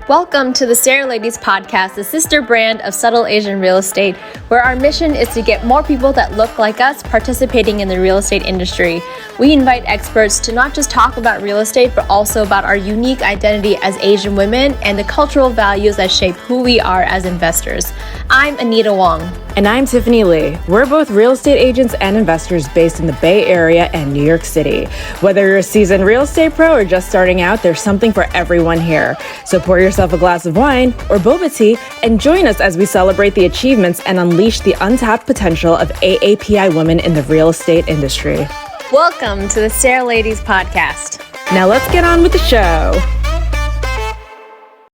Welcome to the SARE Ladies podcast, the sister brand of Subtle Asian Real Estate, where our mission is to get more people that look like us participating in the real estate industry. We invite experts to not just talk about real estate, but also about our unique identity as Asian women and the cultural values that shape who we are as investors. I'm Anita Wong. And I'm Tiffany Lee. We're both real estate agents and investors based in the Bay Area and New York City. Whether you're a seasoned real estate pro or just starting out, there's something for everyone here. So pour yourself a glass of wine or boba tea and join us as we celebrate the achievements and unleash the untapped potential of AAPI women in the real estate industry. Welcome to the SARE Ladies podcast. Now let's get on with the show.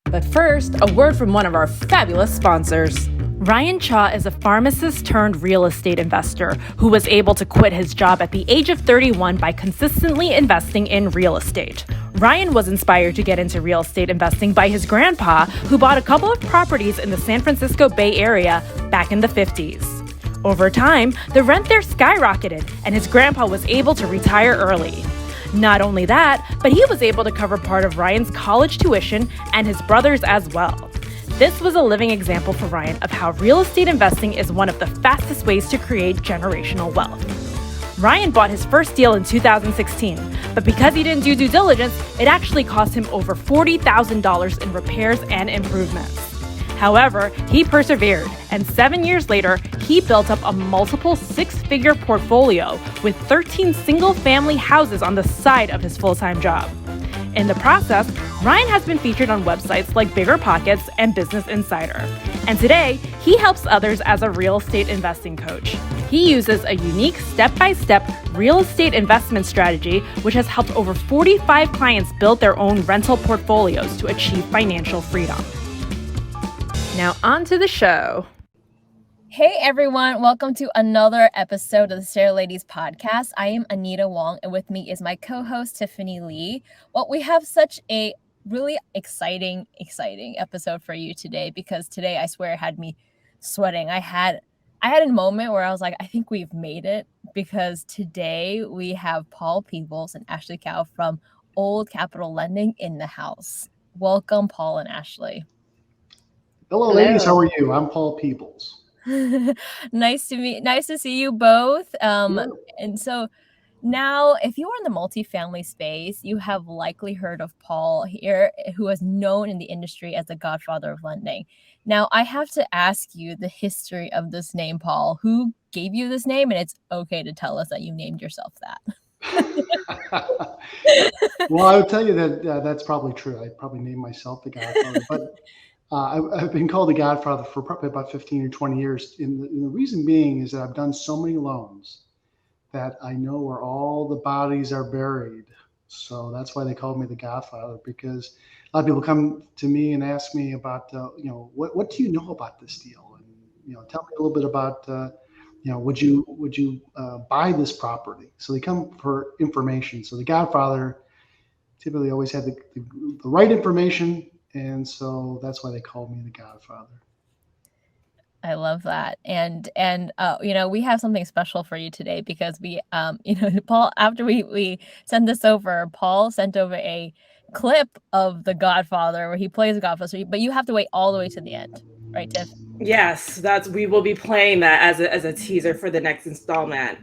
But first, a word from one of our fabulous sponsors. Ryan Cha is a pharmacist turned real estate investor who was able to quit his job at the age of 31 by consistently investing in real estate. Ryan was inspired to get into real estate investing by his grandpa, who bought a couple of properties in the San Francisco Bay Area back in the 50s. Over time, the rent there skyrocketed, and his grandpa was able to retire early. Not only that, but he was able to cover part of Ryan's college tuition and his brother's as well. This was a living example for Ryan of how real estate investing is one of the fastest ways to create generational wealth. Ryan bought his first deal in 2016, but because he didn't do due diligence, it actually cost him over $40,000 in repairs and improvements. However, he persevered, and 7 years later, he built up a multiple six-figure portfolio with 13 single-family houses on the side of his full-time job. In the process, Ryan has been featured on websites like BiggerPockets and Business Insider. And today, he helps others as a real estate investing coach. He uses a unique step-by-step real estate investment strategy, which has helped over 45 clients build their own rental portfolios to achieve financial freedom. Now on to the show. Hey everyone, welcome to another episode of the SARE Ladies podcast. I am Anita Wong, and with me is my co-host Tiffany Lee. Well, we have such a really exciting episode for you today, because today I swear had me sweating. I had a moment where I was like, I think we've made it, because today we have Paul Peebles and Ashley CAO from Old Capital Lending in the house. Welcome, Paul and Ashley. Hello, ladies. How are you? I'm Paul Peebles. Nice to see you both. And so now, if you are in the multifamily space, you have likely heard of Paul here, who is known in the industry as the Godfather of lending. Now, I have to ask you the history of this name, Paul. Who gave you this name? And it's okay to tell us that you named yourself that. Well, I would tell you that that's probably true. I probably named myself the Godfather, but I've been called the Godfather for probably about 15 or 20 years. And the reason being is that I've done so many loans that I know where all the bodies are buried. So that's why they called me the Godfather, because a lot of people come to me and ask me about, what do you know about this deal? And, tell me a little bit about, would you buy this property? So they come for information. So the Godfather typically always had the right information. And so that's why they called me the Godfather. I love that. And we have something special for you today, because we, Paul, after we sent this over, Paul sent over a clip of the Godfather where he plays the Godfather, but you have to wait all the way to the end, right, Tiff? Yes, we will be playing that as a teaser for the next installment.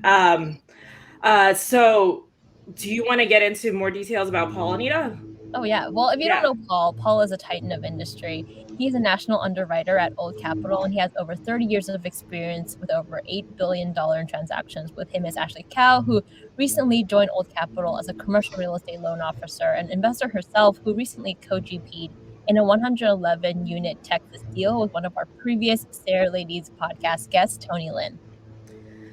So do you want to get into more details about Paul, Anita? Oh, yeah. Well, if you don't know Paul is a titan of industry. He's a national underwriter at Old Capital, and he has over 30 years of experience with over $8 billion in transactions. With him is Ashley CAO, who recently joined Old Capital as a commercial real estate loan officer, and investor herself, who recently co-GP'd in a 111-unit Texas deal with one of our previous SARE Ladies podcast guests, Tony Lynn.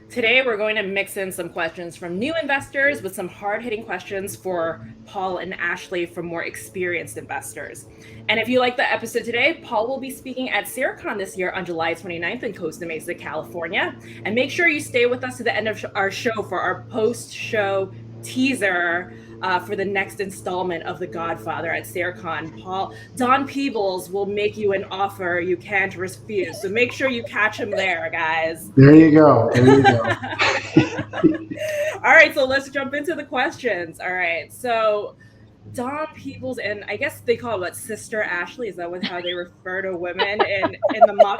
Today, we're going to mix in some questions from new investors with some hard-hitting questions for Paul and Ashley from more experienced investors. And if you like the episode today, Paul will be speaking at SARECon this year on July 29th in Costa Mesa, California. And make sure you stay with us to the end of our show for our post-show teaser for the next installment of The Godfather at SARECon. Don Peebles will make you an offer you can't refuse. So make sure you catch him there, guys. There you go. All right, so let's jump into the questions. All right, so Don Peebles and I guess they call it what, Sister Ashley. Is that how they refer to women in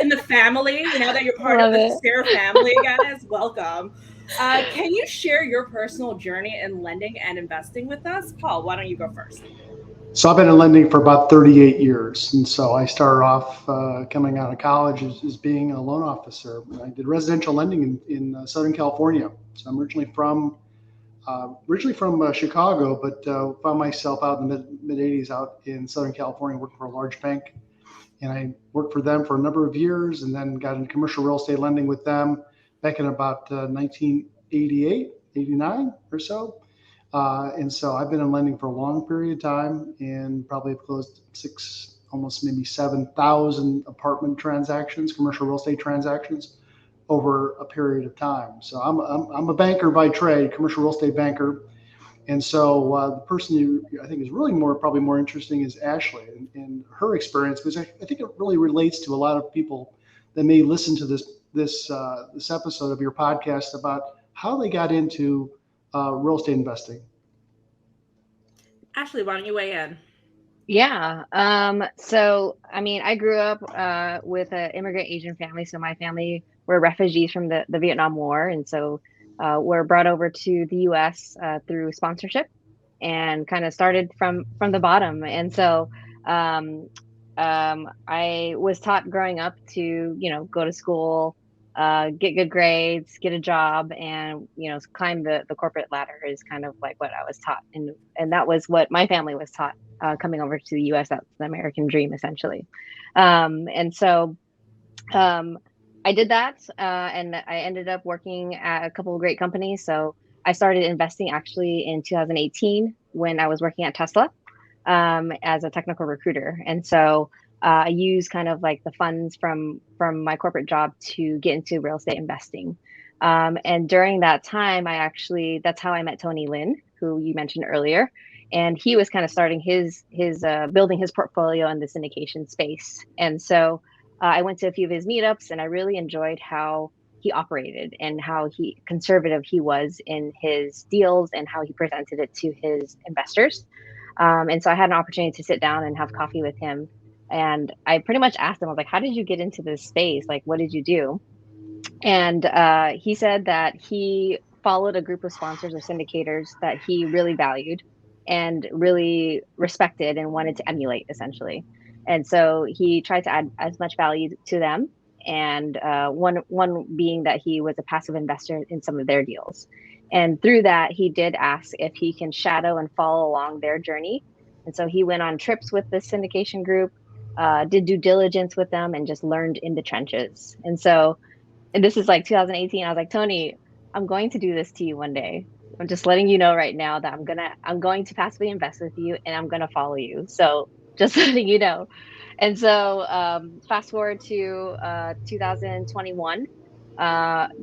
the family? Now that you're part of Love the it. SARE family, guys, welcome. Can you share your personal journey in lending and investing with us, Paul? Why don't you go first? So I've been in lending for about 38 years. And so I started off coming out of college as being a loan officer. I did residential lending in Southern California. So I'm originally from Chicago, but found myself out in the mid 80s out in Southern California working for a large bank. And I worked for them for a number of years and then got into commercial real estate lending with them back in about 1988, 89 or so. And so I've been in lending for a long period of time and probably have closed almost maybe 7,000 apartment transactions, commercial real estate transactions over a period of time. So I'm a banker by trade, commercial real estate banker. And so the person I think is really probably more interesting is Ashley and her experience, because I think it really relates to a lot of people that may listen to this episode of your podcast about how they got into real estate investing. Ashley, why don't you weigh in? Yeah. So, I mean, I grew up with an immigrant Asian family. So my family were refugees from the Vietnam War. And so were brought over to the US through sponsorship and kind of started from the bottom. And so um, I was taught growing up to, go to school, get good grades, get a job, and, climb the corporate ladder is kind of like what I was taught. And that was what my family was taught coming over to the US. That's the American dream, essentially. And so I did that, and I ended up working at a couple of great companies. So I started investing actually in 2018 when I was working at Tesla as a technical recruiter. And so I use kind of like the funds from my corporate job to get into real estate investing. And during that time, that's how I met Tony Lin, who you mentioned earlier. And he was kind of starting his building his portfolio in the syndication space. And so I went to a few of his meetups, and I really enjoyed how he operated and how conservative he was in his deals and how he presented it to his investors. And so I had an opportunity to sit down and have coffee with him. And I pretty much asked him, I was like, how did you get into this space? Like, what did you do? And he said that he followed a group of sponsors or syndicators that he really valued and really respected and wanted to emulate, essentially. And so he tried to add as much value to them. And one being that he was a passive investor in some of their deals. And through that, he did ask if he can shadow and follow along their journey. And so he went on trips with the syndication group, did due diligence with them, and just learned in the trenches. And this is like 2018. I was like, Tony, I'm going to do this to you one day. I'm just letting you know right now that I'm going to passively invest with you and I'm gonna follow you. So just letting you know. And so fast forward to 2021.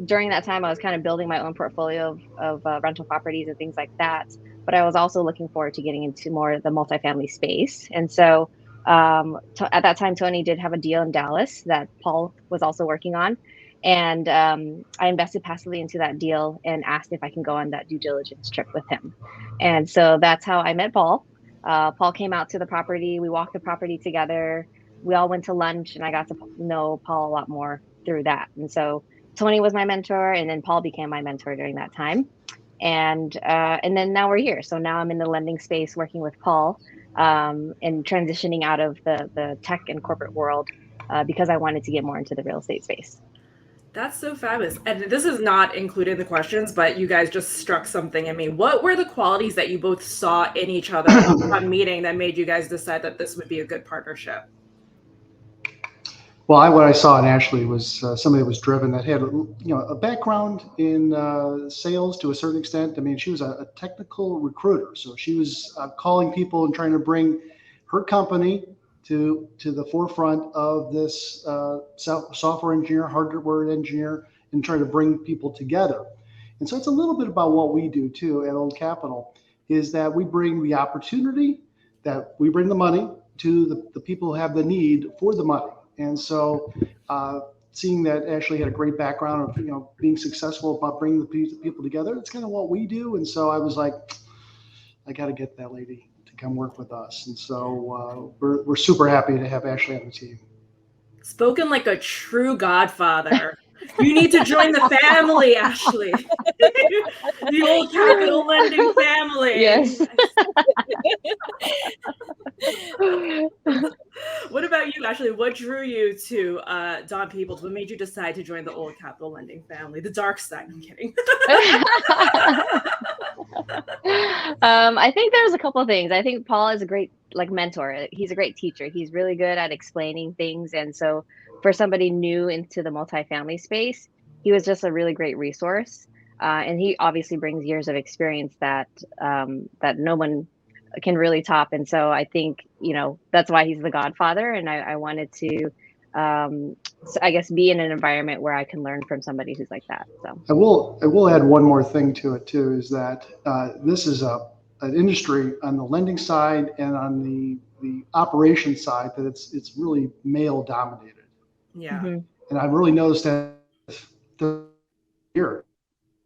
During that time, I was kind of building my own portfolio of rental properties and things like that. But I was also looking forward to getting into more of the multifamily space. And so at that time, Tony did have a deal in Dallas that Paul was also working on. And I invested passively into that deal and asked if I can go on that due diligence trip with him. And so that's how I met Paul. Paul came out to the property. We walked the property together. We all went to lunch, and I got to know Paul a lot more through that. And so Tony was my mentor, and then Paul became my mentor during that time. And then now we're here. So now I'm in the lending space working with Paul and transitioning out of the tech and corporate world because I wanted to get more into the real estate space. That's so fabulous. And this is not included in the questions, but you guys just struck something in me. What were the qualities that you both saw in each other on meeting that made you guys decide that this would be a good partnership? Well, what I saw in Ashley was somebody that was driven, that had a background in sales to a certain extent. I mean, she was a technical recruiter, so she was calling people and trying to bring her company to the forefront of this software engineer, hardware engineer, and trying to bring people together. And so it's a little bit about what we do too at Old Capital, is that we bring the opportunity, that we bring the money to the people who have the need for the money. And so seeing that Ashley had a great background of being successful about bringing the people together, it's kind of what we do. And so I was like, I got to get that lady to come work with us. And so we're super happy to have Ashley on the team. Spoken like a true Godfather. You need to join the family, Ashley. The old capital lending family. Yes. What about you, Ashley? What drew you to Don Peebles? What made you decide to join the old capital lending family? The dark side. I'm kidding. I think there's a couple of things. I think Paul is a great mentor. He's a great teacher. He's really good at explaining things. And so for somebody new into the multifamily space, he was just a really great resource. And he obviously brings years of experience that no one can really top. And so I think, that's why he's the Godfather. And I wanted to, so I guess, be in an environment where I can learn from somebody who's like that. So I will add one more thing to it too, is that this is an industry on the lending side and on the operation side that it's really male dominated. Yeah. Mhm. And I've really noticed that here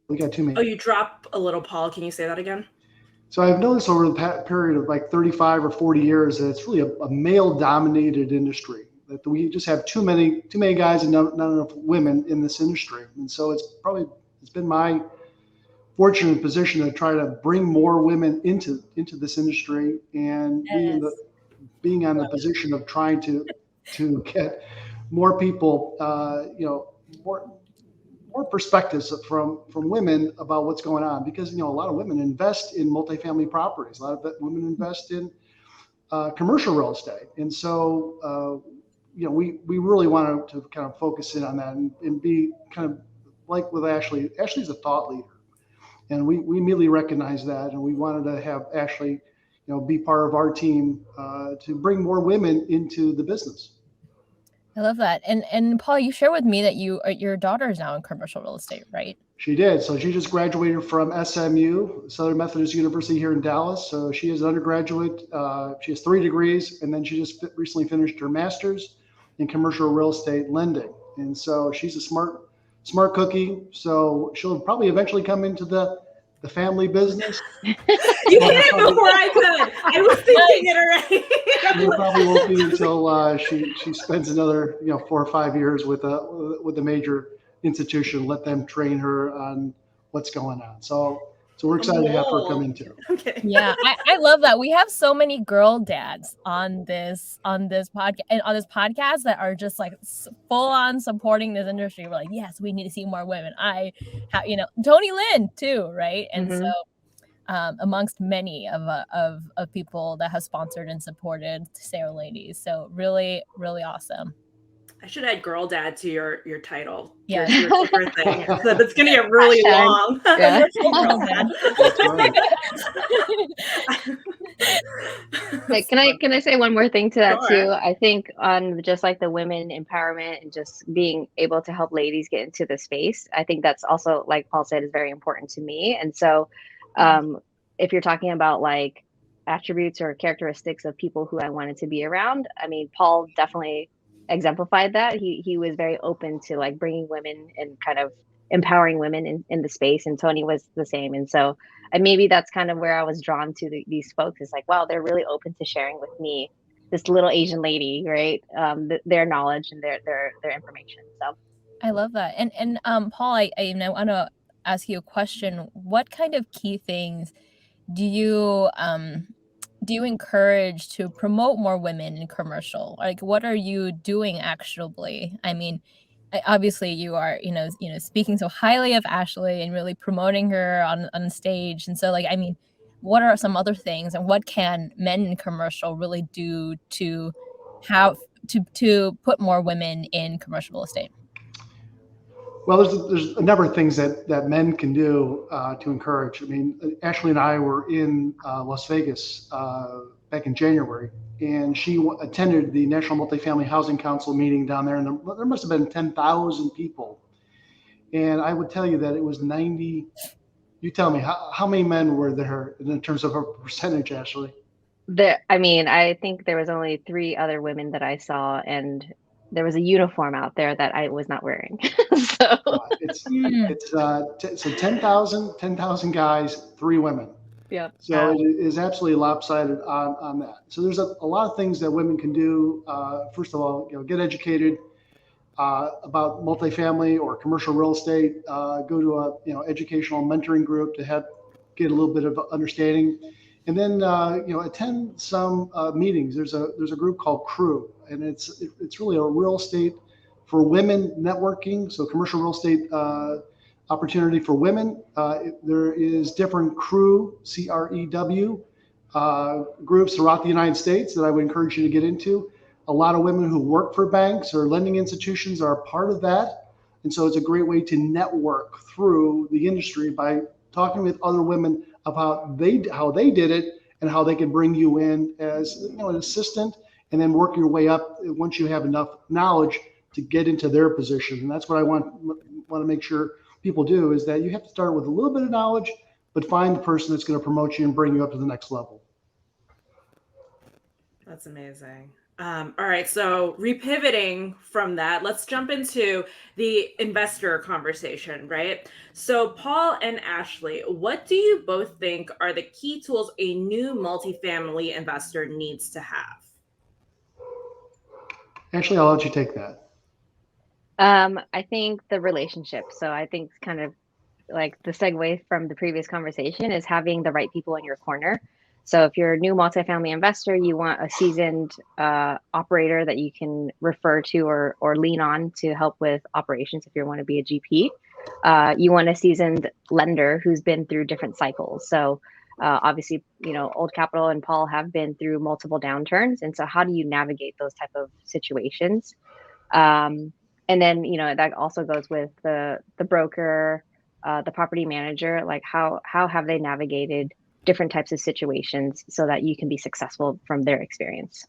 we got too many. Oh, you drop a little, Paul. Can you say that again? So I've noticed over the period of like 35 or 40 years that it's really a male-dominated industry. That we just have too many guys and not enough women in this industry. And so it's been my fortunate position to try to bring more women into this industry, and being on the position of trying to get more people, more perspectives from women about what's going on, because a lot of women invest in multifamily properties. A lot of women invest in commercial real estate, and so we really want to kind of focus in on that and be kind of like with Ashley. Ashley's a thought leader, and we immediately recognize that, and we wanted to have Ashley, be part of our team to bring more women into the business. I love that. And Paul, you shared with me that your daughter is now in commercial real estate, right? She did. So she just graduated from SMU, Southern Methodist University here in Dallas. So she is an undergraduate. She has 3 degrees, and then she just recently finished her master's in commercial real estate lending. And so she's a smart cookie. So she'll probably eventually come into the family business. You hit it before I could. I was thinking it already. It probably won't be until she spends another 4 or 5 years with a major institution. Let them train her on what's going on. So we're excited to have her come in too. Okay. Yeah, I love that. We have so many girl dads on this podcast and on this podcast that are just like full on supporting this industry. We're like, yes, we need to see more women. Tony Lynn too, right? And so amongst many of people that have sponsored and supported SARE Ladies. So really, really awesome. I should add girl dad to your title. Yeah. Your thing. So it's going to get really long. Yeah. Girl dad. Hey, can I say one more thing to that Sure. too? I think on just like the women empowerment and just being able to help ladies get into the space, I think that's also, like Paul said, is very important to me. And so if you're talking about like attributes or characteristics of people who I wanted to be around, I mean, Paul definitely exemplified that. He was very open to like bringing women and kind of empowering women in the space, and Tony was the same. And so maybe that's kind of where I was drawn to these folks. It's like, wow, they're really open to sharing with me, this little Asian lady, right? Their knowledge and their information. So I love that. And Paul, I want to ask you a question. What kind of key things do you encourage to promote more women in commercial? Like, what are you doing actionably? I mean, obviously you are, speaking so highly of Ashley and really promoting her on stage. And so, like, I mean, what are some other things, and what can men in commercial really do to have to put more women in commercial real estate? Well, there's a number of things that men can do to encourage. I mean, Ashley and I were in Las Vegas back in January, and she attended the National Multifamily Housing Council meeting down there, and there must have been 10,000 people. And I would tell you that it was 90. You tell me, how many men were there in terms of a percentage, Ashley? I think there was only 3 other women that I saw, and there was a uniform out there that I was not wearing. So It's 10,000 guys, 3 women. Yep. So it is absolutely lopsided on that. So there's a lot of things that women can do. First of all, get educated about multifamily or commercial real estate. Go to a educational mentoring group to get a little bit of understanding, and then attend some meetings. There's a group called Crew, and it's really a real estate for women networking. So commercial real estate opportunity for women. There is different CREW groups throughout the United States that I would encourage you to get into. A lot of women who work for banks or lending institutions are a part of that. And so it's a great way to network through the industry by talking with other women about how they did it and how they can bring you in as an assistant, and then work your way up once you have enough knowledge to get into their position. And that's what I want to make sure people do, is that you have to start with a little bit of knowledge, but find the person that's going to promote you and bring you up to the next level. That's amazing. All right, so repivoting from that, let's jump into the investor conversation, right? So Paul and Ashley, what do you both think are the key tools a new multifamily investor needs to have? Ashley, I'll let you take that. I think the relationship. So I think kind of like the segue from the previous conversation is having the right people in your corner. So if you're a new multifamily investor, you want a seasoned operator that you can refer to or lean on to help with operations if you want to be a GP. You want a seasoned lender who's been through different cycles. So obviously, Old Capital and Paul have been through multiple downturns. And so how do you navigate those type of situations? And then, that also goes with the broker, the property manager, like how have they navigated different types of situations so that you can be successful from their experience.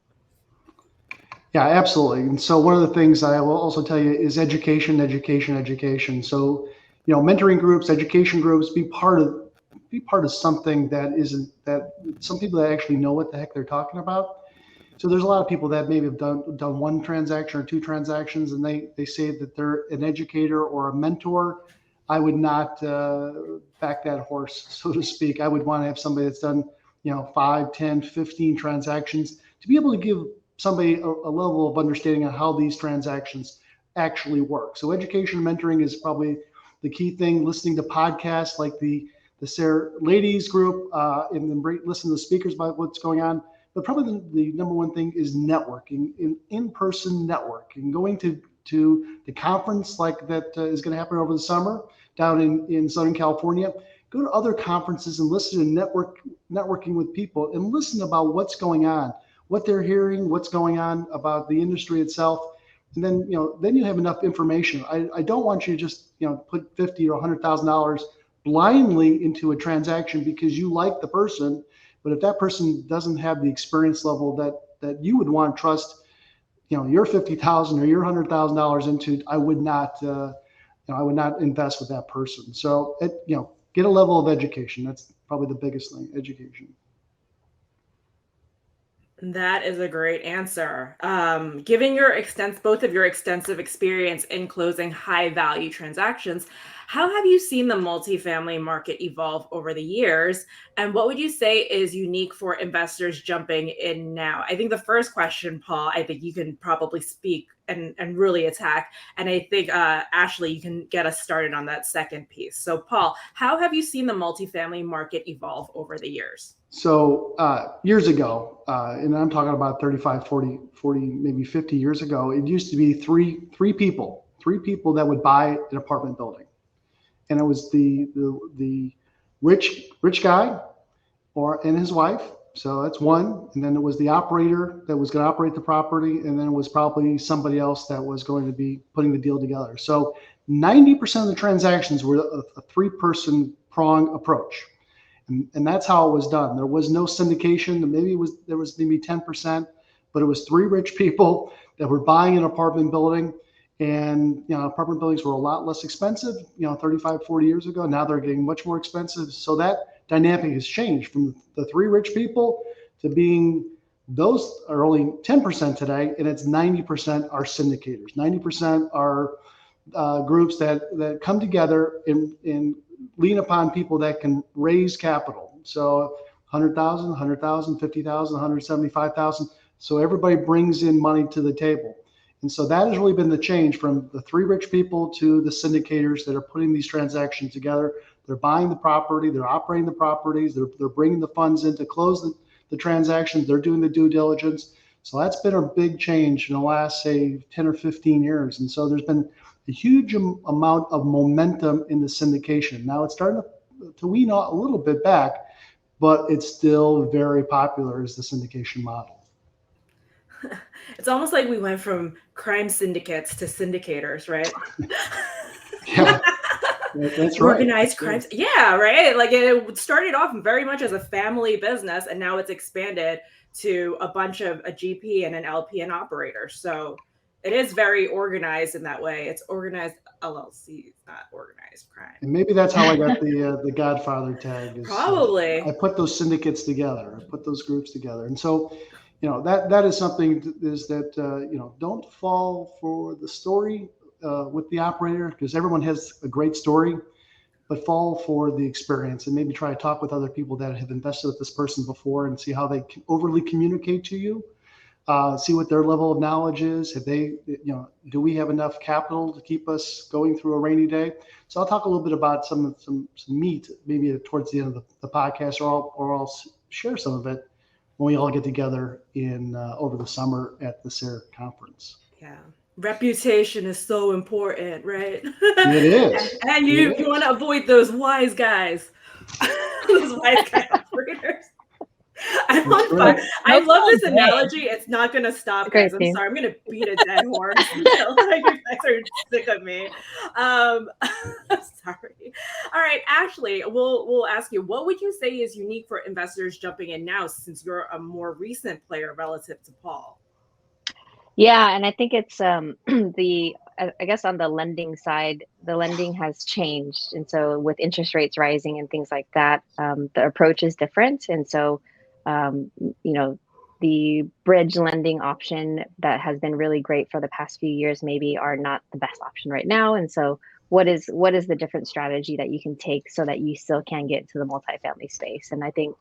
Yeah, absolutely. And so one of the things I will also tell you is education. So, mentoring groups, education groups, be part of something that some people that actually know what the heck they're talking about. So there's a lot of people that maybe have done one transaction or two transactions, and they say that they're an educator or a mentor. I would not back that horse, so to speak. I would want to have somebody that's done, 5, 10, 15 transactions to be able to give somebody a level of understanding on how these transactions actually work. So education and mentoring is probably the key thing. Listening to podcasts like the SARE ladies group, and then listen to the speakers about what's going on. But probably the number one thing is networking, in-person networking, going to the conference like that is going to happen over the summer down in Southern California. Go to other conferences and listen to networking with people and listen about what's going on, what they're hearing, what's going on about the industry itself. And then, then you have enough information. I don't want you to just, put $50,000 or $100,000 blindly into a transaction because you like the person. But if that person doesn't have the experience level that you would want to trust, your $50,000 or your $100,000 into, I would not invest with that person. So, get a level of education. That's probably the biggest thing, education. That is a great answer. Given both of your extensive experience in closing high value transactions, how have you seen the multifamily market evolve over the years? And what would you say is unique for investors jumping in now? I think the first question, Paul, I think you can probably speak and really attack. And I think, Ashley, you can get us started on that second piece. So, Paul, how have you seen the multifamily market evolve over the years? So years ago, and I'm talking about 35, 40, maybe 50 years ago, it used to be three people that would buy an apartment building. And it was the rich guy and his wife. So that's one. And then it was the operator that was going to operate the property. And then it was probably somebody else that was going to be putting the deal together. So 90% of the transactions were a three-person prong approach. And that's how it was done. There was no syndication. There was maybe 10%, but it was three rich people that were buying an apartment building. And, apartment buildings were a lot less expensive, 35, 40 years ago. Now they're getting much more expensive. So that dynamic has changed from the three rich people to being, those are only 10% today. And it's 90% are syndicators. 90% are groups that come together and lean upon people that can raise capital. So 100,000, 100,000, 50,000, 175,000. So everybody brings in money to the table. And so that has really been the change from the three rich people to the syndicators that are putting these transactions together. They're buying the property, they're operating the properties, they're bringing the funds in to close the transactions, they're doing the due diligence. So that's been a big change in the last, say, 10 or 15 years. And so there's been a huge amount of momentum in the syndication. Now it's starting to wean a little bit back, but it's still very popular as the syndication model. It's almost like we went from crime syndicates to syndicators, right? Yeah, that's right. Organized crimes. Yeah, right. Like it started off very much as a family business, and now it's expanded to a bunch of a GP and an LP and operator. So it is very organized in that way. It's organized LLCs, not organized crime. And maybe that's how I got the Godfather tag. Probably. I put those syndicates together. I put those groups together. And so, that is something that don't fall for the story with the operator, because everyone has a great story, but fall for the experience and maybe try to talk with other people that have invested with this person before and see how they can overly communicate to you. See what their level of knowledge is. Have they, do we have enough capital to keep us going through a rainy day? So I'll talk a little bit about some meat, maybe towards the end of the podcast, or I'll share some of it when we all get together in over the summer at the SARE conference. Yeah. Reputation is so important, right? It is. and you want to avoid those wise guys. Those wise guy operators. I'm on fire. I love this analogy. It's not going to stop, guys. I'm sorry. I'm going to beat a dead horse until you guys are sick of me. Sorry. All right, Ashley, we'll ask you, what would you say is unique for investors jumping in now, since you're a more recent player relative to Paul? Yeah, and I think it's I guess on the lending side, the lending has changed. And so with interest rates rising and things like that, the approach is different. And so the bridge lending option that has been really great for the past few years maybe are not the best option right now. And so what is the different strategy that you can take so that you still can get to the multifamily space? And I think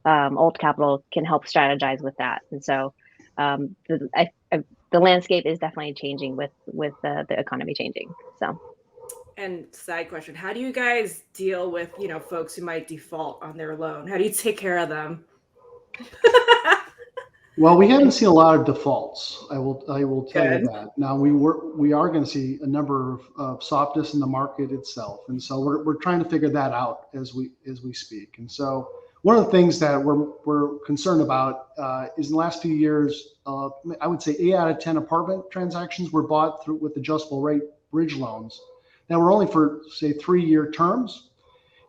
Old Capital can help strategize with that. And so the landscape is definitely changing with the economy changing. So. And side question, how do you guys deal with, folks who might default on their loan? How do you take care of them? Well, we haven't seen a lot of defaults. I will tell you that. Now we are going to see a number of softness in the market itself, and so we're trying to figure that out as we speak. And so one of the things that we're concerned about is in the last few years, I would say 8 out of 10 apartment transactions were bought with adjustable rate bridge loans that were only for, say, 3-year terms.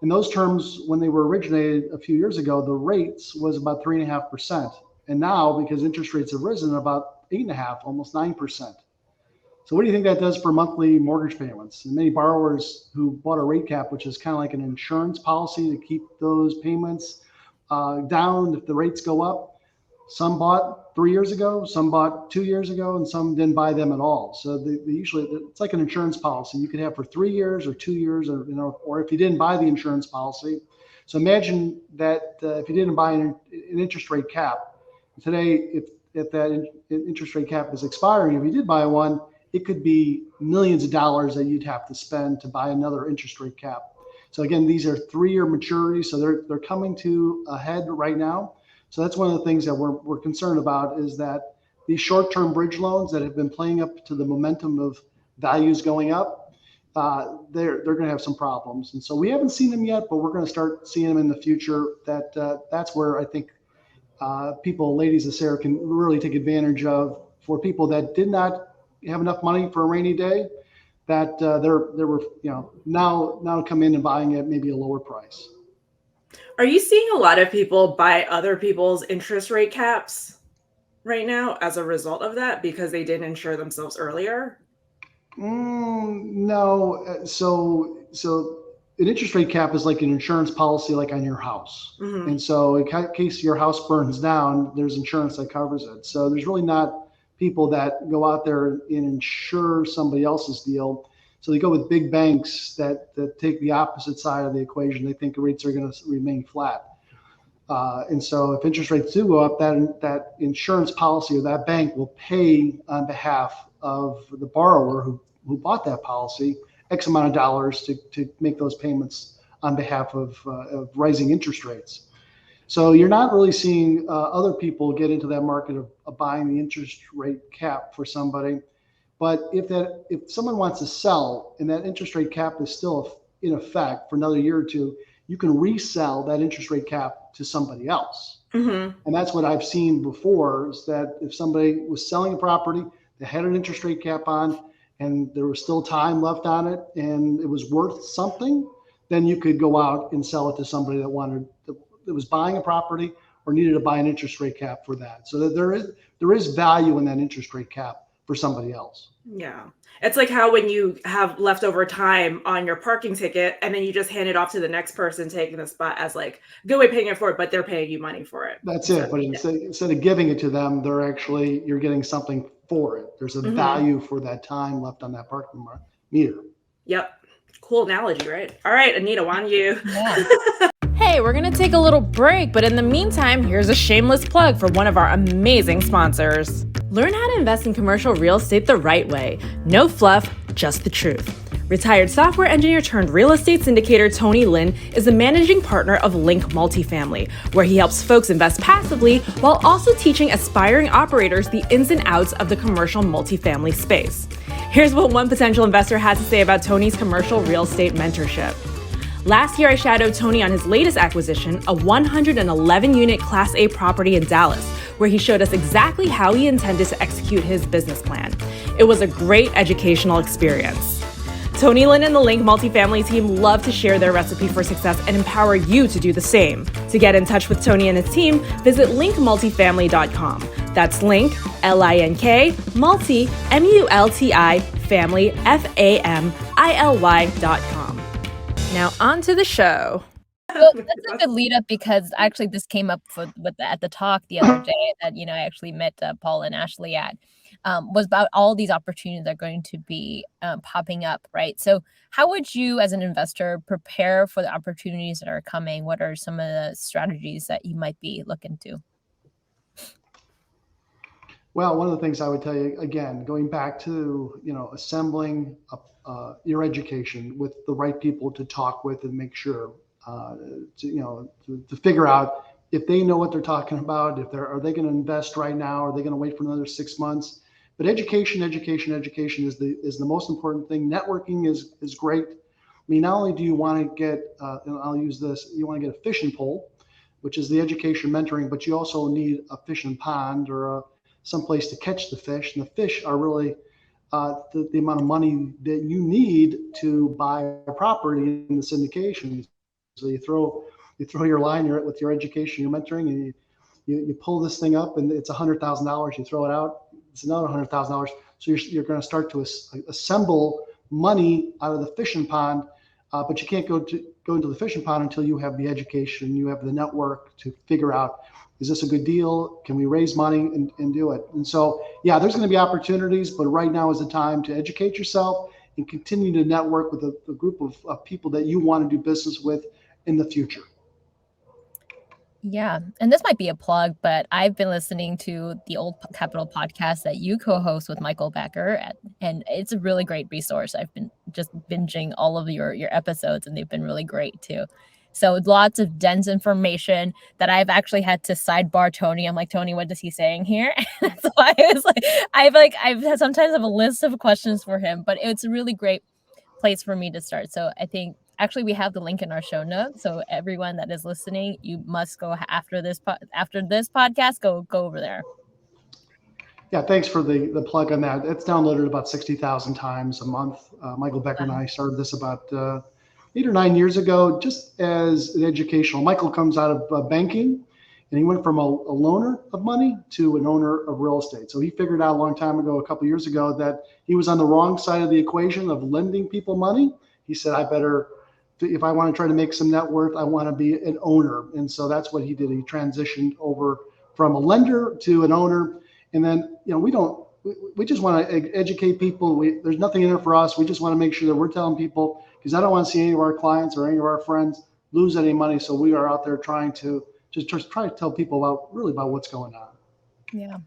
And those terms, when they were originated a few years ago, the rates was about 3.5%. And now, because interest rates have risen, about 8.5%, almost 9%. So what do you think that does for monthly mortgage payments? And many borrowers who bought a rate cap, which is kind of like an insurance policy to keep those payments down if the rates go up. Some bought 3 years ago, some bought 2 years ago, and some didn't buy them at all. So they usually, it's like an insurance policy you could have for 3 years or 2 years, or if you didn't buy the insurance policy. So imagine that if you didn't buy an interest rate cap today, if that interest rate cap is expiring, if you did buy one, it could be millions of dollars that you'd have to spend to buy another interest rate cap. So again, these are 3-year maturities, so they're coming to a head right now. So that's one of the things that we're concerned about, is that these short-term bridge loans that have been playing up to the momentum of values going up, they're going to have some problems. And so we haven't seen them yet, but we're going to start seeing them in the future. That's where I think ladies of SARE can really take advantage of, for people that did not have enough money for a rainy day, that they were now come in and buying at maybe a lower price. Are you seeing a lot of people buy other people's interest rate caps right now as a result of that, because they didn't insure themselves earlier? No. So an interest rate cap is like an insurance policy, like on your house. Mm-hmm. And so in case your house burns down, there's insurance that covers it. So there's really not people that go out there and insure somebody else's deal. So they go with big banks that take the opposite side of the equation. They think the rates are going to remain flat. And so if interest rates do go up, that insurance policy or that bank will pay on behalf of the borrower who bought that policy X amount of dollars to make those payments on behalf of rising interest rates. So you're not really seeing other people get into that market of buying the interest rate cap for somebody. But if someone wants to sell and that interest rate cap is still in effect for another year or two, you can resell that interest rate cap to somebody else. Mm-hmm. And that's what I've seen before, is that if somebody was selling a property, they had an interest rate cap on, and there was still time left on it, and it was worth something, then you could go out and sell it to somebody that was buying a property or needed to buy an interest rate cap for that. So that there is value in that interest rate cap for somebody else. Yeah. It's like how when you have leftover time on your parking ticket and then you just hand it off to the next person taking the spot as like, go away paying it for it, but they're paying you money for it. That's it. But instead of giving it to them, you're getting something for it. There's a value for that time left on that parking meter. Yep. Cool analogy, right? All right, Anita, why don't you? Yeah. Hey, we're going to take a little break, but in the meantime, here's a shameless plug for one of our amazing sponsors. Learn how to invest in commercial real estate the right way. No fluff, just the truth. Retired software engineer turned real estate syndicator Tony Lin is the managing partner of Link Multifamily, where he helps folks invest passively while also teaching aspiring operators the ins and outs of the commercial multifamily space. Here's what one potential investor had to say about Tony's commercial real estate mentorship. Last year, I shadowed Tony on his latest acquisition, a 111-unit Class A property in Dallas, where he showed us exactly how he intended to execute his business plan. It was a great educational experience. Tony Lin and the Link Multifamily team love to share their recipe for success and empower you to do the same. To get in touch with Tony and his team, visit linkmultifamily.com. That's Link, L-I-N-K, multi, M-U-L-T-I, family, F-A-M-I-L-Y.com. Now on to the show. Well, that's a good lead up, because actually this came up at the talk the other day that I actually met Paul and Ashley at, was about all these opportunities that are going to be popping up, right? So how would you as an investor prepare for the opportunities that are coming? What are some of the strategies that you might be looking to? Well, one of the things I would tell you, again, going back to assembling your education with the right people to talk with and make sure to figure out if they know what they're talking about. Are they going to invest right now? Are they going to wait for another 6 months? But education is the most important thing. Networking is great. I mean, not only do you want to get, I'll use this, you want to get a fishing pole, which is the education mentoring, but you also need a fishing pond or some place to catch the fish. And the fish are really the amount of money that you need to buy a property in the syndication. So you throw your line with your education, your mentoring, and you pull this thing up, and it's $100,000. You throw it out, it's another $100,000. So you're going to start to assemble money out of the fishing pond, but you can't go into the fishing pond until you have the education, you have the network to figure out, is this a good deal? Can we raise money and do it? And so, yeah, there's going to be opportunities, but right now is the time to educate yourself and continue to network with a group of people that you want to do business with in the future. Yeah, and this might be a plug, but I've been listening to the Old Capital podcast that you co-host with Michael Becker, and it's a really great resource. I've been just binging all of your episodes, and they've been really great too. So lots of dense information that I've actually had to sidebar Tony. I'm like, Tony, what is he saying here? So I was like, I've sometimes have a list of questions for him, but it's a really great place for me to start. So I think actually we have the link in our show notes. So everyone that is listening, you must go after this podcast, go over there. Yeah, thanks for the plug on that. It's downloaded about 60,000 times a month. Michael Becker and I started this about 8 or 9 years ago, just as an educational. Michael comes out of banking, and he went from a loaner of money to an owner of real estate. So he figured out a long time ago, a couple of years ago, that he was on the wrong side of the equation of lending people money. He said, if I want to try to make some net worth, I want to be an owner. And so that's what he did. He transitioned over from a lender to an owner. And then, we just want to educate people. There's nothing in it for us. We just want to make sure that we're telling people, because I don't want to see any of our clients or any of our friends lose any money. So we are out there trying to just try to tell people about what's going on. Yeah.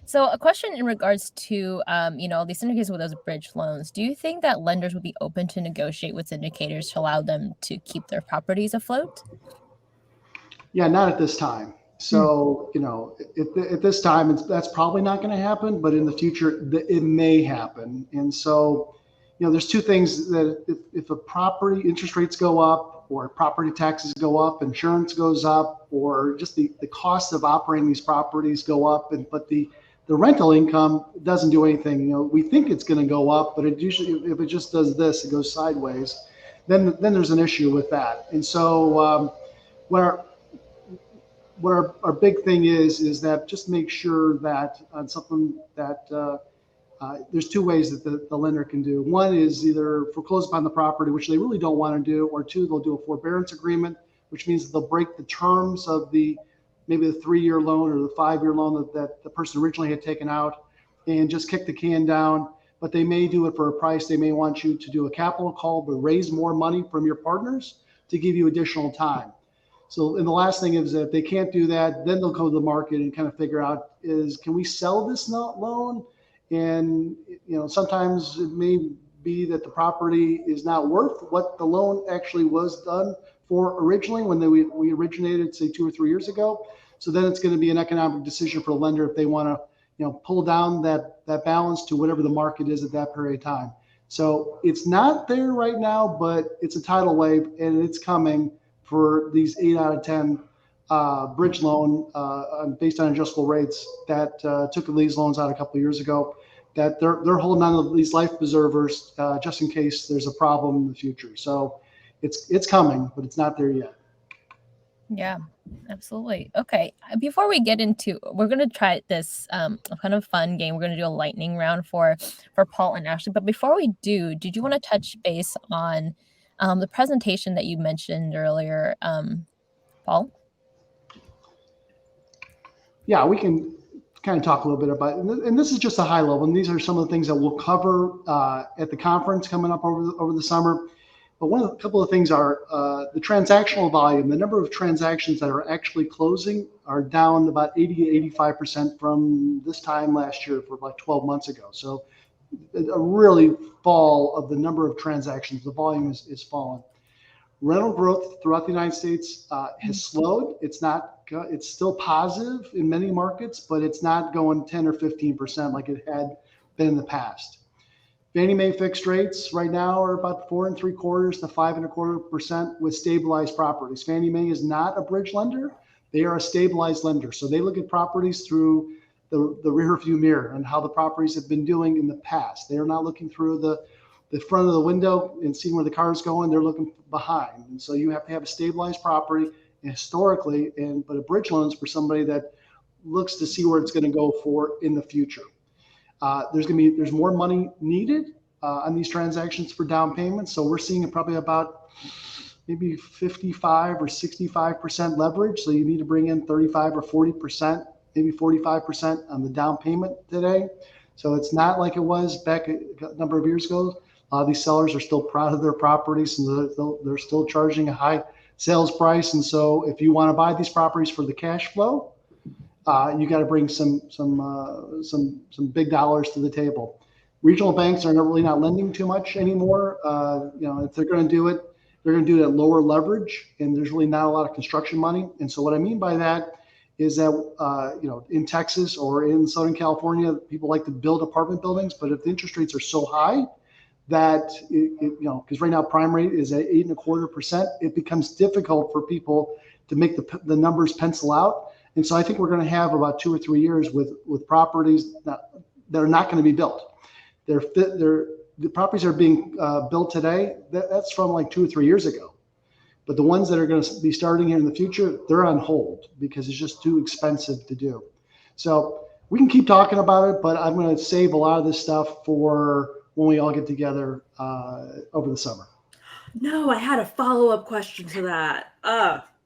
So a question in regards to, these syndicators with those bridge loans, do you think that lenders would be open to negotiate with syndicators to allow them to keep their properties afloat? Yeah, not at this time. So, at this time, that's probably not going to happen, but in the future, it may happen. And so, there's two things that if a property interest rates go up or property taxes go up, insurance goes up, or just the cost of operating these properties go up, but the rental income doesn't do anything. We think it's going to go up, but it usually, if it just does this, it goes sideways, then there's an issue with that. And so, what our big thing is that just make sure that on something that there's two ways that the lender can do. One is either foreclose upon the property, which they really don't want to do, or two, they'll do a forbearance agreement, which means they'll break the terms of maybe the 3-year loan or the 5-year loan that the person originally had taken out and just kick the can down. But they may do it for a price. They may want you to do a capital call to raise more money from your partners to give you additional time. So, and the last thing is that if they can't do that, then they'll go to the market and kind of figure out can we sell this loan? And, sometimes it may be that the property is not worth what the loan actually was done for originally when we originated, say 2 or 3 years ago. So then it's going to be an economic decision for the lender if they want to, pull down that balance to whatever the market is at that period of time. So it's not there right now, but it's a tidal wave and it's coming for these 8 out of 10 bridge loan based on adjustable rates that took these loans out a couple of years ago, that they're holding on to these life preservers just in case there's a problem in the future. So it's coming, but it's not there yet. Yeah, absolutely. Okay. Before we get into, we're going to try this kind of fun game. We're going to do a lightning round for Paul and Ashley. But before we do, did you want to touch base on the presentation that you mentioned earlier, Paul? Yeah, we can kind of talk a little bit about it. And this is just a high level. And these are some of the things that we'll cover at the conference coming up over the summer. But a couple of things are the transactional volume. The number of transactions that are actually closing are down about 80 to 85% from this time last year for about 12 months ago. So a really fall of the number of transactions. The volume is fallen. Rental growth throughout the United States has slowed. It's still positive in many markets, but it's not going 10 or 15% like it had been in the past. Fannie Mae fixed rates right now are about 4.75% to 5.25% with stabilized properties. Fannie Mae is not a bridge lender; they are a stabilized lender. So they look at properties through the rear view mirror and how the properties have been doing in the past. They are not looking through the front of the window and seeing where the car is going. They're looking behind, and so you have to have a stabilized property historically. But a bridge loan is for somebody that looks to see where it's going to go for in the future. There's more money needed on these transactions for down payments. So we're seeing probably about maybe 55 or 65% leverage. So you need to bring in 35 or 40%, maybe 45% on the down payment today. So it's not like it was back a number of years ago. A lot of these sellers are still proud of their properties and they're still charging a high sales price. And so if you want to buy these properties for the cash flow, you got to bring some big dollars to the table. Regional banks are really not lending too much anymore. If they're going to do it, they're going to do it at lower leverage, and there's really not a lot of construction money. And so what I mean by that is that in Texas or in Southern California, people like to build apartment buildings, but if the interest rates are so high that because right now prime rate is at 8.25%, it becomes difficult for people to make the numbers pencil out. And so I think we're going to have about 2 or 3 years with properties that are not going to be built. The properties that are being built today, that's from like 2 or 3 years ago. But the ones that are going to be starting here in the future, they're on hold because it's just too expensive to do. So we can keep talking about it, but I'm going to save a lot of this stuff for when we all get together over the summer. No, I had a follow-up question to that.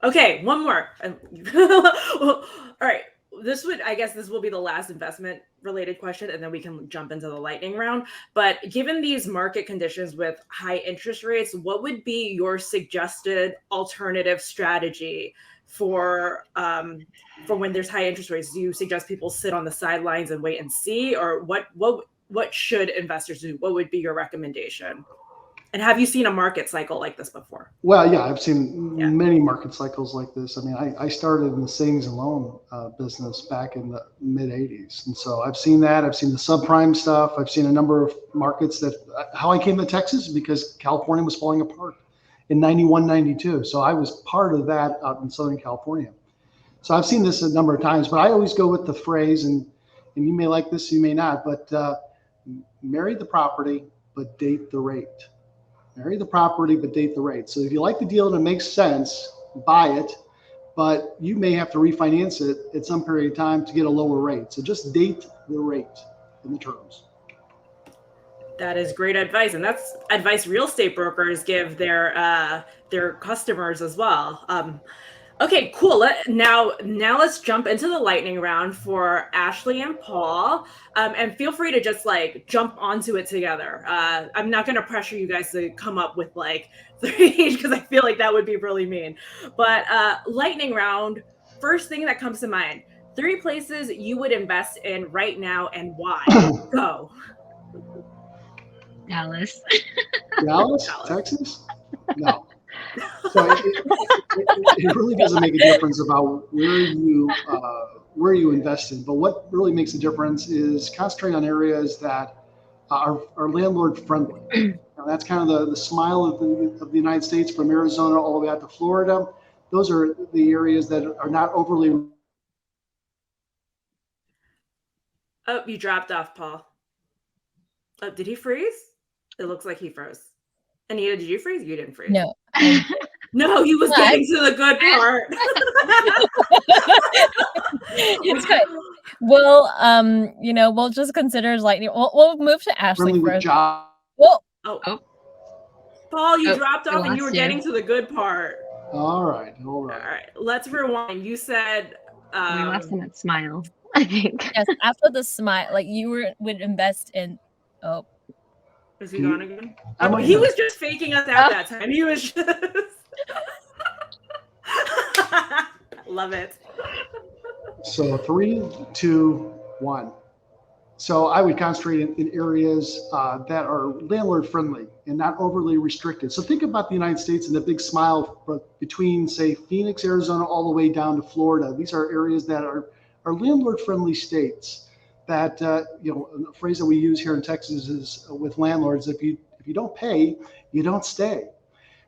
Okay, one more. All right. I guess this will be the last investment related question, and then we can jump into the lightning round. But given these market conditions with high interest rates, what would be your suggested alternative strategy for when there's high interest rates? Do you suggest people sit on the sidelines and wait and see, or what should investors do? What would be your recommendation? And have you seen a market cycle like this before? Well, yeah, I've seen many market cycles like this. I mean, I started in the savings and loan business back in the mid 80s. And so I've seen that. I've seen the subprime stuff. I've seen a number of markets that, how I came to Texas because California was falling apart in 91, 92. So I was part of that out in Southern California. So I've seen this a number of times, but I always go with the phrase, and you may like this, you may not, but marry the property, but date the rate. Marry the property, but date the rate. So if you like the deal and it makes sense, buy it, but you may have to refinance it at some period of time to get a lower rate. So just date the rate in the terms. That is great advice, and that's advice real estate brokers give their customers as well. Okay, cool. Now let's jump into the lightning round for Ashley and Paul. And feel free to just jump onto it together. I'm not going to pressure you guys to come up with 3 each because I feel like that would be really mean. But lightning round, first thing that comes to mind, 3 places you would invest in right now and why. Go. Dallas. Dallas, Texas? No. So it really doesn't make a difference about where you invest in, but what really makes a difference is concentrating on areas that are landlord friendly. Now, that's kind of the smile of the United States, from Arizona all the way out to Florida. Those are the areas that are not overly. Oh, you dropped off, Paul. Oh, did he freeze? It looks like he froze. Anita, did you freeze? You didn't freeze. No. No, he was getting to the good part. It's good. Well, we'll just consider lightning. We'll move to Ashley first. Well, Paul, you dropped off and you were getting to the good part. All right. All right. Let's rewind. You said we lost him at smile, I think. Yes, after the smile, you would invest in. Oh. Is he gone again? He was just faking us out that time. He was just. Love it. So 3, 2, 1. So I would concentrate in areas that are landlord friendly and not overly restricted. So think about the United States and the big smile between, say, Phoenix, Arizona, all the way down to Florida. These are areas that are landlord friendly states. That a phrase that we use here in Texas is with landlords: if you don't pay, you don't stay.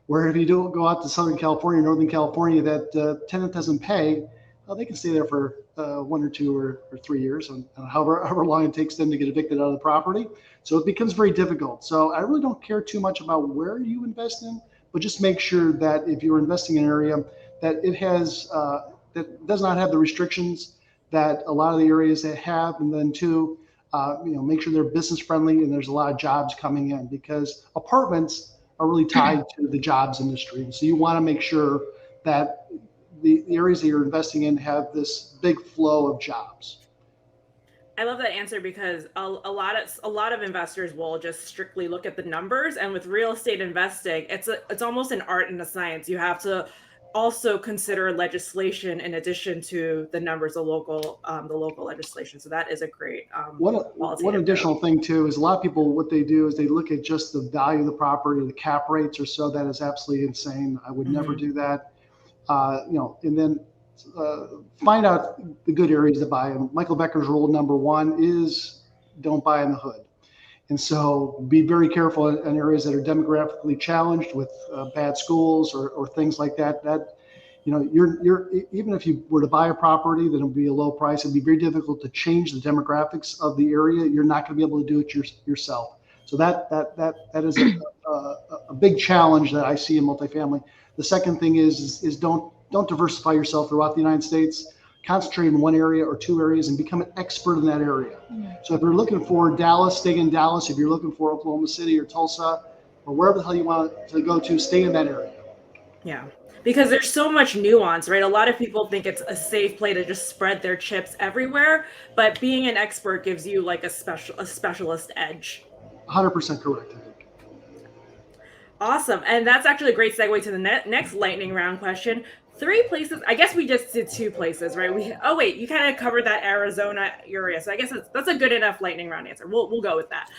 Where if you don't go out to Southern California, Northern California, that tenant doesn't pay, well, they can stay there for 1 or 2 or 3 years, and however long it takes them to get evicted out of the property. So it becomes very difficult. So I really don't care too much about where you invest in, but just make sure that if you're investing in an area that it has that does not have the restrictions that a lot of the areas that have, and then 2, make sure they're business friendly and there's a lot of jobs coming in, because apartments are really tied to the jobs industry. So you want to make sure that the areas that you're investing in have this big flow of jobs. I love that answer because a lot of investors will just strictly look at the numbers, and with real estate investing, it's almost an art and a science. You have to also consider legislation in addition to the numbers of local legislation. So that is a great one additional thing too is a lot of people, what they do is they look at just the value of the property, the cap rates or so. That is absolutely insane. I would never do that. And then find out the good areas to buy. And Michael Becker's rule number 1 is don't buy in the hood. And so be very careful in areas that are demographically challenged with bad schools or things like that. That, you're even if you were to buy a property that would be a low price, it'd be very difficult to change the demographics of the area. You're not going to be able to do it yourself. So that is a big challenge that I see in multifamily. The second thing is don't diversify yourself throughout the United States. Concentrate in one area or 2 areas and become an expert in that area. So if you're looking for Dallas, stay in Dallas. If you're looking for Oklahoma City or Tulsa or wherever the hell you want to go to, stay in that area. Yeah. because there's so much nuance, right? A lot of people think it's a safe play to just spread their chips everywhere, but being an expert gives you like a specialist edge. 100% correct, I think. Awesome. And that's actually a great segue to the next lightning round question. 3 places, I guess we just did 2 places, right? Oh wait, you kind of covered that Arizona area, so I guess that's a good enough lightning round answer. We'll go with that.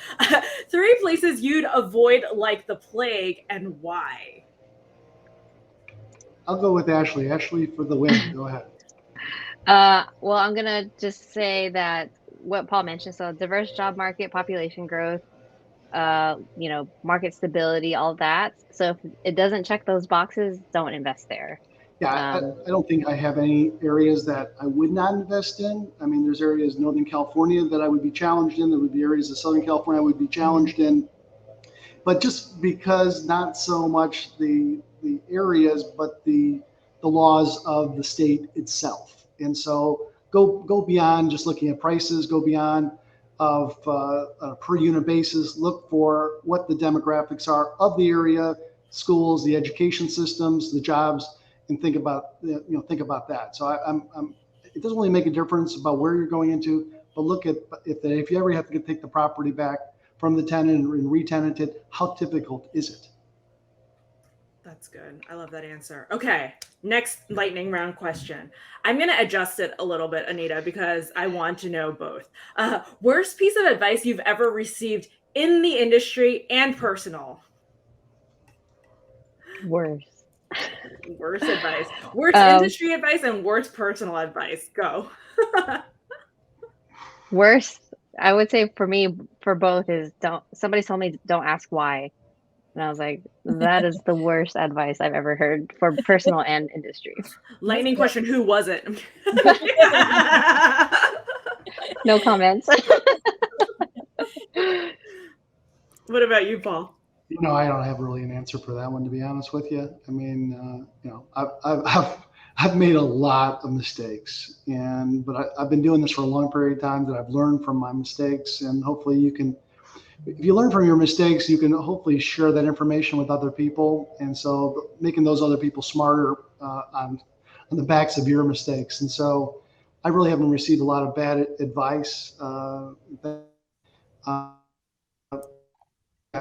3 places you'd avoid like the plague, and why? I'll go with Ashley. Ashley for the win. Go ahead. Well, I'm gonna just say that what Paul mentioned, so diverse job market, population growth, market stability, all that. So if it doesn't check those boxes, don't invest there. Yeah, I don't think I have any areas that I would not invest in. I mean, there's areas in Northern California that I would be challenged in. There would be areas of Southern California I would be challenged in. But just because not so much the areas, but the laws of the state itself. And so go beyond just looking at prices, go beyond of a per unit basis, look for what the demographics are of the area, schools, the education systems, the jobs, and think about that. So it doesn't really make a difference about where you're going into, but look at if you ever have to take the property back from the tenant and re-tenant it, how difficult is it? That's good. I love that answer. Okay, next lightning round question. I'm going to adjust it a little bit, Anita, because I want to know both. Worst piece of advice you've ever received in the industry and personal? Worst advice. Worst industry advice and worst personal advice. Go. Worst, I would say for me, for both is somebody told me don't ask why. And I was like, that is the worst advice I've ever heard for personal and industry. Lightning question, who was it? No comments. What about you, Paul? I don't have really an answer for that one, to be honest with you. I mean, I've made a lot of mistakes, but I've been doing this for a long period of time that I've learned from my mistakes, and hopefully if you learn from your mistakes, you can hopefully share that information with other people, and so making those other people smarter on the backs of your mistakes. And so I really haven't received a lot of bad advice. I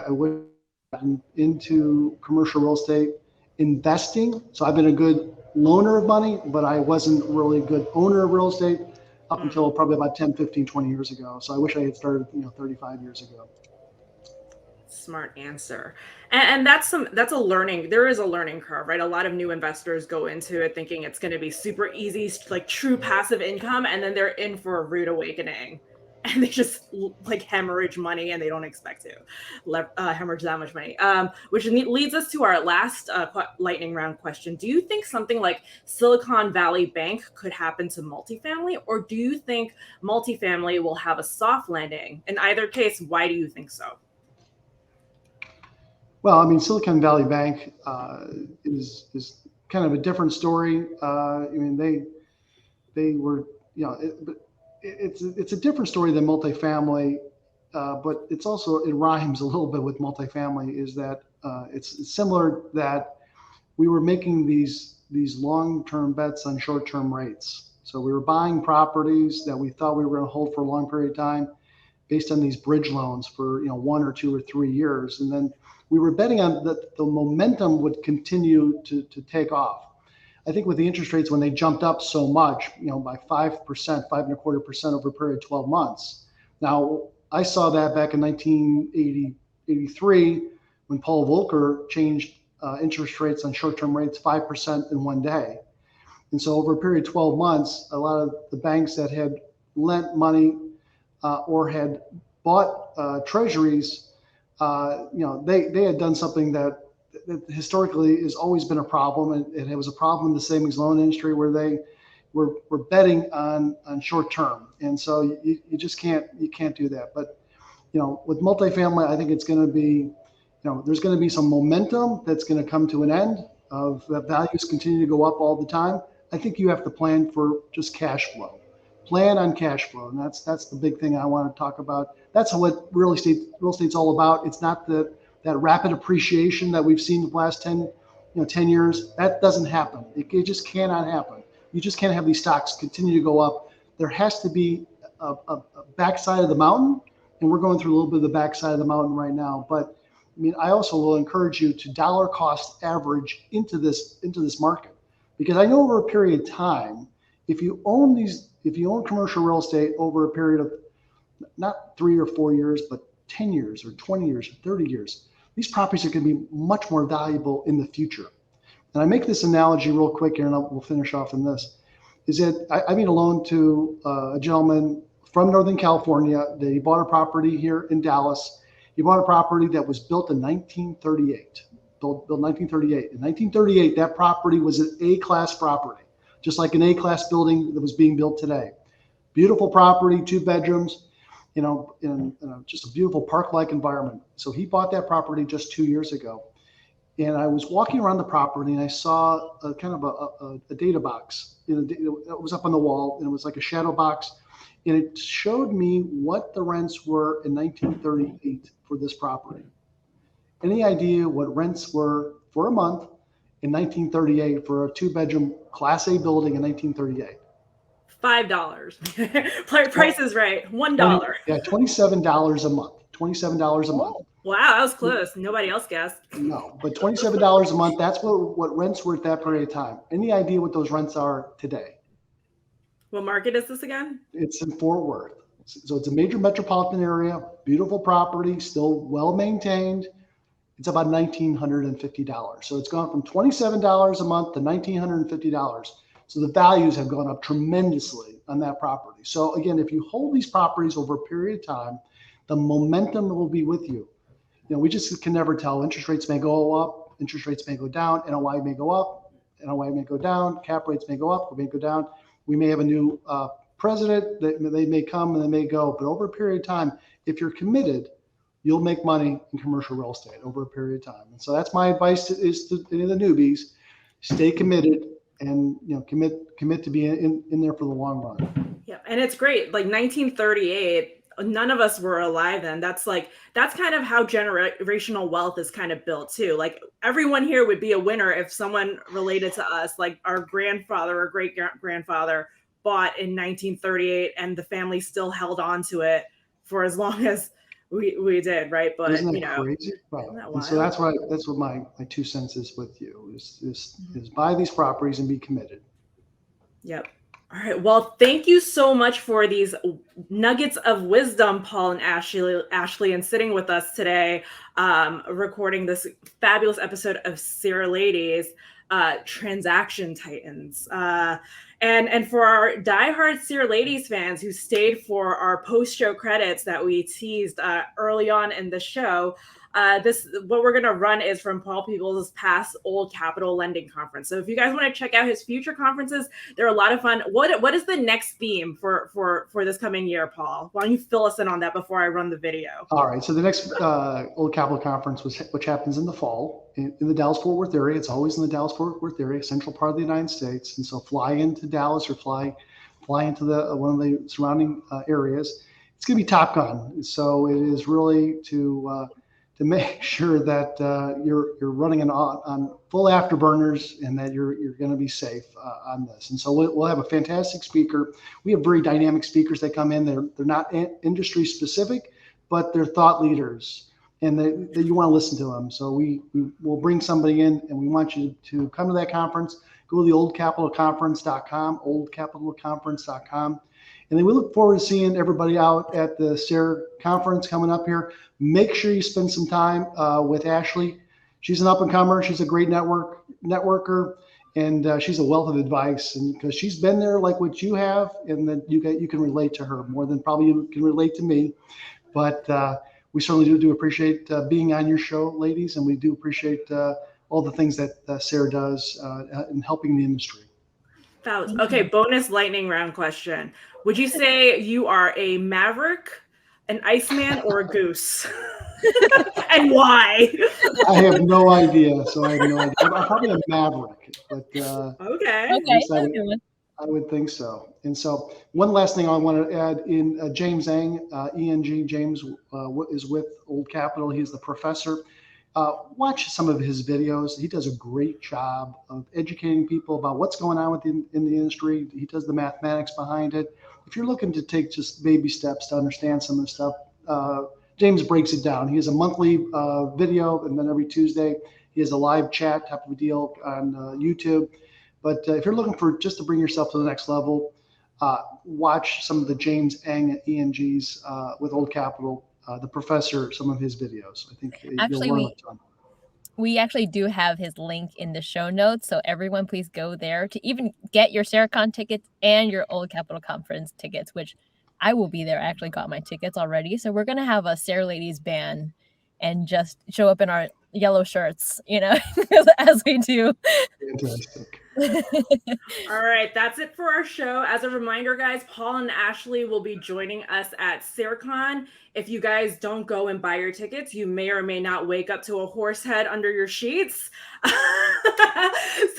would into commercial real estate investing. So I've been a good loaner of money, but I wasn't really a good owner of real estate up until probably about 10, 15, 20 years ago. So I wish I had started, 35 years ago. Smart answer. And that's a learning, there is a learning curve, right? A lot of new investors go into it thinking it's going to be super easy, like true passive income, and then they're in for a rude awakening. And they just like hemorrhage money, and they don't expect to hemorrhage that much money. Which leads us to our last lightning round question. Do you think something like Silicon Valley Bank could happen to multifamily, or do you think multifamily will have a soft landing? In either case, why do you think so? Well, I mean, Silicon Valley Bank is kind of a different story. I mean, they were, it's a different story than multifamily, but it rhymes a little bit with multifamily. Is that it's similar that we were making these long-term bets on short-term rates. So we were buying properties that we thought we were going to hold for a long period of time, based on these bridge loans for 1 or 2 or 3 years, and then we were betting on that the momentum would continue to take off. I think with the interest rates, when they jumped up so much, by 5%, 5.25% over a period of 12 months. Now, I saw that back in 1983 when Paul Volcker changed interest rates on short-term rates 5% in one day. And so over a period of 12 months, a lot of the banks that had lent money or had bought treasuries, they had done something that historically has always been a problem, and it was a problem in the savings loan industry where they were betting on short term, and so you just can't do that. But with multifamily, I think it's going to be, there's going to be some momentum that's going to come to an end of that values continue to go up all the time. I think you have to plan for just cash flow. Plan on cash flow, and that's the big thing I want to talk about. That's what real estate's all about. It's not that rapid appreciation that we've seen the last 10 10 years. That doesn't happen. It just cannot happen. You just can't have these stocks continue to go up. There has to be a backside of the mountain, and we're going through a little bit of the backside of the mountain right now. But I mean, I also will encourage you to dollar cost average into this market, because I know over a period of time, if you own commercial real estate over a period of not 3 or 4 years, but 10 years or 20 years or 30 years, these properties are going to be much more valuable in the future. And I make this analogy real quick here, and we'll finish off in this, is that I made a loan to a gentleman from Northern California that he bought a property here in Dallas. He bought a property that was built in 1938. Built 1938. In 1938, that property was an A-class property, just like an A-class building that was being built today. Beautiful property, 2 bedrooms, in just a beautiful park-like environment. So he bought that property just 2 years ago. And I was walking around the property, and I saw a kind of a data box. It was up on the wall, and it was like a shadow box. And it showed me what the rents were in 1938 for this property. Any idea what rents were for a month in 1938 for a 2-bedroom Class A building in 1938? $5. Price is right. $1. Yeah, $27 a month. $27 a month. Wow, that was close. Nobody else guessed. No, but $27 a month, that's what rents were at that period of time. Any idea what those rents are today? What market is this again? It's in Fort Worth. So it's a major metropolitan area, beautiful property, still well maintained. It's about $1,950. So it's gone from $27 a month to $1,950. So the values have gone up tremendously on that property. So again, if you hold these properties over a period of time, the momentum will be with you. We just can never tell. Interest rates may go up, interest rates may go down, NOI may go up, NOI may go down, cap rates may go up, or may go down. We may have a new president, they may come and they may go, but over a period of time, if you're committed, you'll make money in commercial real estate over a period of time. And so that's my advice to any of the newbies: stay committed and commit to be in there for the long run. Yeah, and it's great. Like 1938. None of us were alive then. That's kind of how generational wealth is kind of built too. Like everyone here would be a winner if someone related to us, like our grandfather or great grandfather, bought in 1938 and the family still held on to it for as long as we did, right? But isn't that crazy? Wow. And so that's what my 2 cents is with you is buy these properties and be committed. Yep. All right. Well, thank you so much for these nuggets of wisdom, Paul and Ashley, and sitting with us today, recording this fabulous episode of SARE Ladies, Transaction Titans. And for our diehard SARE Ladies fans who stayed for our post-show credits that we teased early on in the show, what we're going to run is from Paul Peebles' past Old Capital Lending Conference. So if you guys want to check out his future conferences, they're a lot of fun. What is the next theme for this coming year, Paul? Why don't you fill us in on that before I run the video? All right. So the next Old Capital Conference, which happens in the fall in the Dallas-Fort Worth area. It's always in the Dallas-Fort Worth area, central part of the United States. And so fly into Dallas or fly into one of the surrounding areas. It's going to be Top Gun. So it is really to make sure that you're running on full afterburners and that you're going to be safe on this. And so we'll have a fantastic speaker. We have very dynamic speakers that come in. They're not industry specific, but they're thought leaders, and that you want to listen to them. So we'll bring somebody in, and we want you to come to that conference. Go to the oldcapitalconference.com, oldcapitalconference.com. And then we look forward to seeing everybody out at the SARE conference coming up here. Make sure you spend some time with Ashley. She's an up-and-comer. She's a great networker, and she's a wealth of advice. And because she's been there like what you have, and that you can relate to her more than probably you can relate to me. But we certainly do appreciate being on your show, ladies, and we do appreciate all the things that SARE does in helping the industry. Okay, bonus lightning round question. Would you say you are a maverick, an Iceman, or a goose? And why? I have no idea. So I have no idea. I'm probably a maverick, but okay. I would think so. And so one last thing I want to add in James Eng, ENG, James is with Old Capital. He's the professor. Watch some of his videos. He does a great job of educating people about what's going on in the industry. He does the mathematics behind it. If you're looking to take just baby steps to understand some of the stuff, James breaks it down. He has a monthly video, and then every Tuesday he has a live chat type of a deal on YouTube. But if you're looking for just to bring yourself to the next level, watch some of the James Eng at ENG's with Old Capital, the professor, some of his videos. I think Actually, you'll learn a ton. We actually do have his link in the show notes, so everyone please go there to even get your SARECon tickets and your Old Capital Conference tickets, which I will be there. I actually got my tickets already. So we're going to have a SARE Ladies band and just show up in our yellow shirts, as we do. Fantastic. All right, that's it for our show. As a reminder, guys, Paul and Ashley will be joining us at SARECon. If you guys don't go and buy your tickets, you may or may not wake up to a horse head under your sheets.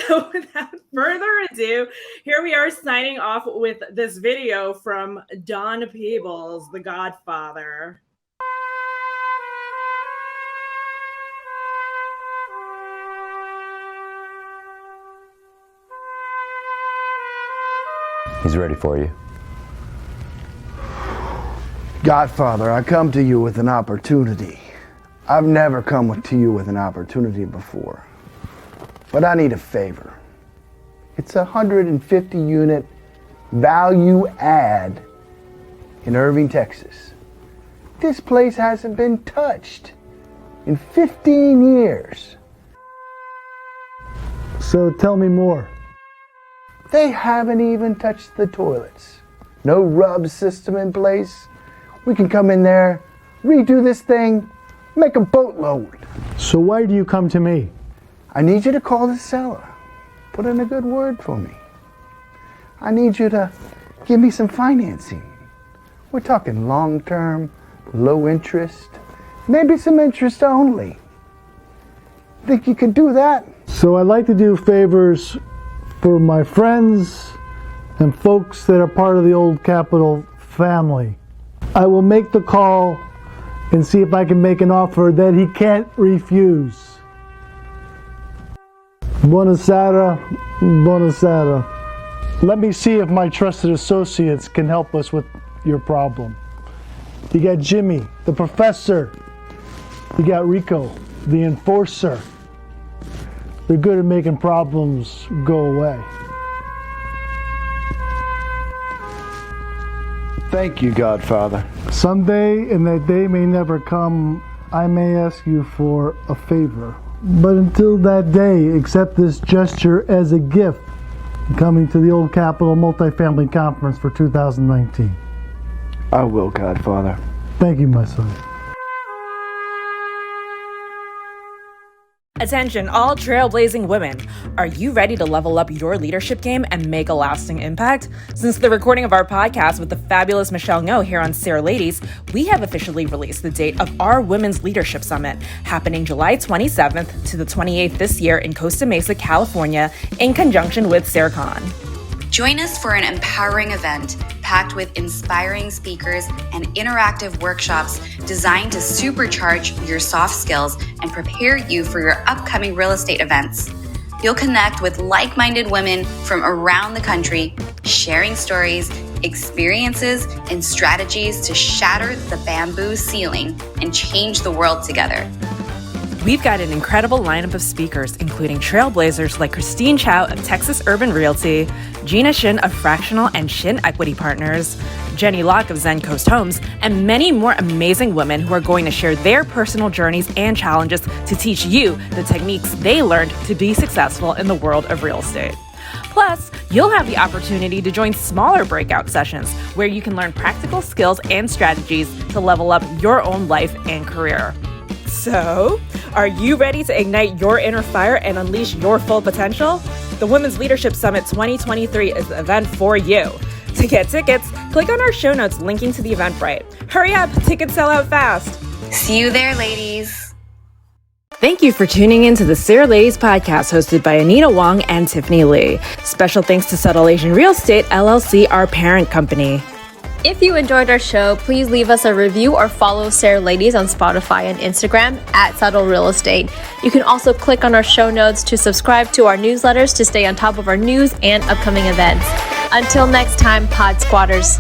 So without further ado, here we are signing off with this video from Don Peebles, the Godfather. He's ready for you. Godfather, I come to you with an opportunity. I've never come to you with an opportunity before, but I need a favor. It's a 150 unit value add in Irving, Texas. This place hasn't been touched in 15 years. So tell me more. They haven't even touched the toilets. No rub system in place. We can come in there, redo this thing, make a boatload. So why do you come to me? I need you to call the seller. Put in a good word for me. I need you to give me some financing. We're talking long-term, low interest, maybe some interest only. Think you could do that? So I like to do favors for my friends and folks that are part of the Old Capital family. I will make the call and see if I can make an offer that he can't refuse. Buonasera, buonasera. Let me see if my trusted associates can help us with your problem. You got Jimmy, the professor. You got Rico, the enforcer. They're good at making problems go away. Thank you, Godfather. Someday, and that day may never come, I may ask you for a favor. But until that day, accept this gesture as a gift coming to the Old Capital Multifamily Conference for 2019. I will, Godfather. Thank you, my son. Attention, all trailblazing women. Are you ready to level up your leadership game and make a lasting impact? Since the recording of our podcast with the fabulous Michelle Ngo here on SARE Ladies, we have officially released the date of our Women's Leadership Summit, happening July 27th to the 28th this year in Costa Mesa, California, in conjunction with SARECon. Join us for an empowering event packed with inspiring speakers and interactive workshops designed to supercharge your soft skills and prepare you for your upcoming real estate events. You'll connect with like-minded women from around the country, sharing stories, experiences, and strategies to shatter the bamboo ceiling and change the world together. We've got an incredible lineup of speakers, including trailblazers like Christine Chow of Texas Urban Realty, Gina Shin of Fractional and Shin Equity Partners, Jenny Locke of Zen Coast Homes, and many more amazing women who are going to share their personal journeys and challenges to teach you the techniques they learned to be successful in the world of real estate. Plus, you'll have the opportunity to join smaller breakout sessions where you can learn practical skills and strategies to level up your own life and career. So, are you ready to ignite your inner fire and unleash your full potential? The Women's Leadership Summit 2023 is the event for you. To get tickets, click on our show notes linking to the Eventbrite. Hurry up, tickets sell out fast. See you there, ladies. Thank you for tuning in to the SARE Ladies podcast hosted by Anita Wong and Tiffany Lee. Special thanks to Subtle Asian Real Estate, LLC, our parent company. If you enjoyed our show, please leave us a review or follow SARE Ladies on Spotify and Instagram at Subtle Real Estate. You can also click on our show notes to subscribe to our newsletters to stay on top of our news and upcoming events. Until next time, Pod Squatters.